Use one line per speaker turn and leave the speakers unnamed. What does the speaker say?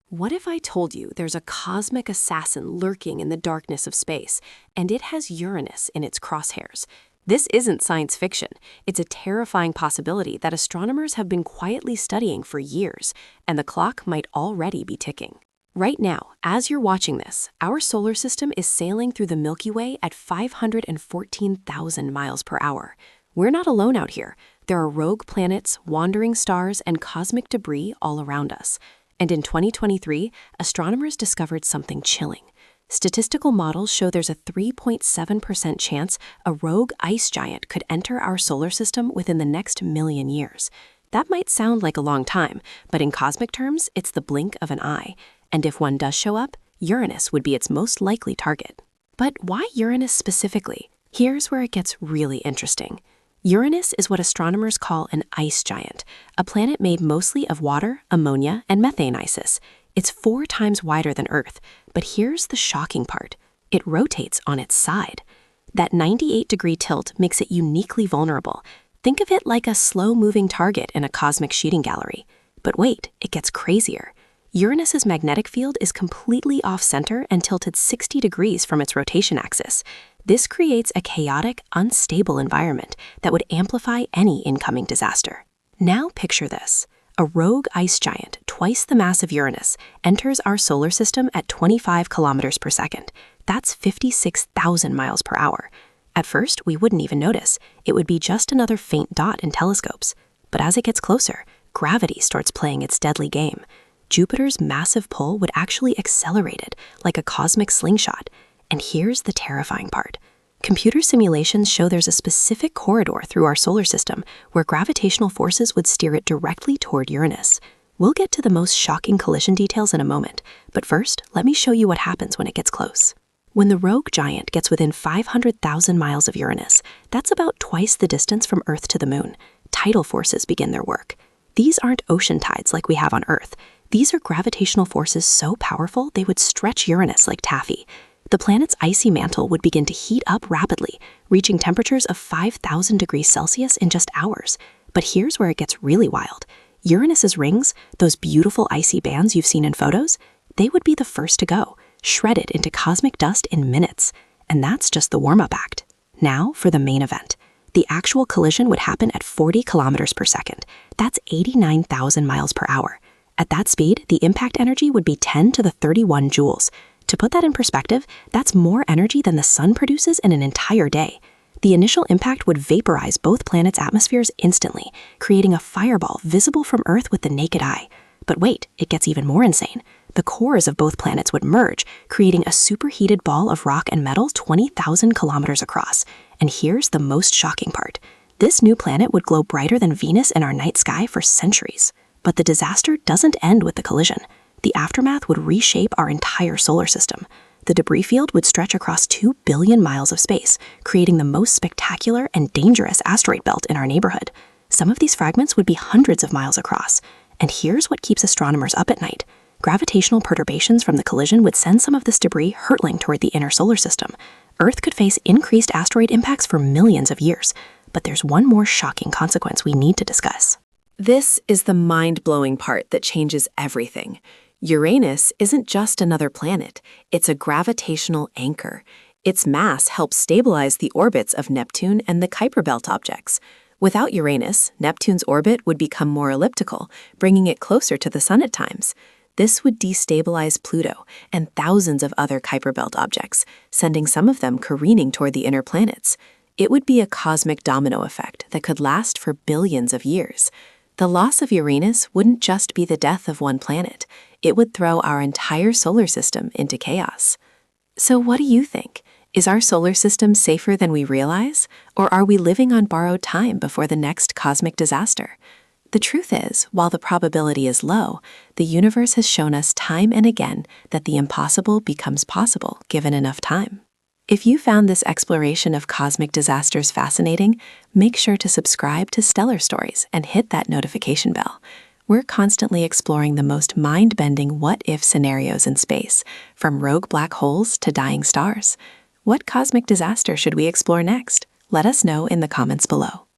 What if I told you there's a cosmic assassin lurking in the darkness of space, and it has Uranus in its crosshairs? This isn't science fiction. It's a terrifying possibility that astronomers have been quietly studying for years, and the clock might already be ticking. Right now, as you're watching this, our solar system is sailing through the Milky Way at 514,000 miles per hour. We're not alone out here. There are rogue planets, wandering stars, and cosmic debris all around us. And in 2023, astronomers discovered something chilling. Statistical models show there's a 3.7% chance a rogue ice giant could enter our solar system within the next million years. That might sound like a long time, but in cosmic terms, it's the blink of an eye. And if one does show up, Uranus would be its most likely target. But why Uranus specifically? Here's where it gets really interesting. Uranus is what astronomers call an ice giant, a planet made mostly of water, ammonia, and methane ices. It's 4 times wider than Earth, but here's the shocking part. It rotates on its side. That 98-degree tilt makes it uniquely vulnerable. Think of it like a slow-moving target in a cosmic shooting gallery. But wait, it gets crazier. Uranus's magnetic field is completely off-center and tilted 60 degrees from its rotation axis. This creates a chaotic, unstable environment that would amplify any incoming disaster. Now picture this. A rogue ice giant, twice the mass of Uranus, enters our solar system at 25 kilometers per second. That's 56,000 miles per hour. At first, we wouldn't even notice. It would be just another faint dot in telescopes. But as it gets closer, gravity starts playing its deadly game. Jupiter's massive pull would actually accelerate it, like a cosmic slingshot. And here's the terrifying part. Computer simulations show there's a specific corridor through our solar system where gravitational forces would steer it directly toward Uranus. We'll get to the most shocking collision details in a moment, but first, let me show you what happens when it gets close. When the rogue giant gets within 500,000 miles of Uranus, that's about twice the distance from Earth to the Moon. Tidal forces begin their work. These aren't ocean tides like we have on Earth. These are gravitational forces so powerful they would stretch Uranus like taffy. The planet's icy mantle would begin to heat up rapidly, reaching temperatures of 5,000 degrees Celsius in just hours. But here's where it gets really wild. Uranus's rings, those beautiful icy bands you've seen in photos, they would be the first to go, shredded into cosmic dust in minutes. And that's just the warm-up act. Now for the main event. The actual collision would happen at 40 kilometers per second. That's 89,000 miles per hour. At that speed, the impact energy would be 10 to the 31 joules. To put that in perspective, that's more energy than the sun produces in an entire day. The initial impact would vaporize both planets' atmospheres instantly, creating a fireball visible from Earth with the naked eye. But wait, it gets even more insane. The cores of both planets would merge, creating a superheated ball of rock and metal 20,000 kilometers across. And here's the most shocking part. This new planet would glow brighter than Venus in our night sky for centuries. But the disaster doesn't end with the collision. The aftermath would reshape our entire solar system. The debris field would stretch across 2 billion miles of space, creating the most spectacular and dangerous asteroid belt in our neighborhood. Some of these fragments would be hundreds of miles across. And here's what keeps astronomers up at night. Gravitational perturbations from the collision would send some of this debris hurtling toward the inner solar system. Earth could face increased asteroid impacts for millions of years. But there's one more shocking consequence we need to discuss. This is the mind-blowing part that changes everything. Uranus isn't just another planet, it's a gravitational anchor. Its mass helps stabilize the orbits of Neptune and the Kuiper Belt objects. Without Uranus, Neptune's orbit would become more elliptical, bringing it closer to the Sun at times. This would destabilize Pluto and thousands of other Kuiper Belt objects, sending some of them careening toward the inner planets. It would be a cosmic domino effect that could last for billions of years. The loss of Uranus wouldn't just be the death of one planet. It would throw our entire solar system into chaos. So what do you think? Is our solar system safer than we realize? Or are we living on borrowed time before the next cosmic disaster? The truth is, while the probability is low, the universe has shown us time and again that the impossible becomes possible given enough time. If you found this exploration of cosmic disasters fascinating, make sure to subscribe to Stellar Stories and hit that notification bell. We're constantly exploring the most mind-bending what-if scenarios in space, from rogue black holes to dying stars. What cosmic disaster should we explore next? Let us know in the comments below.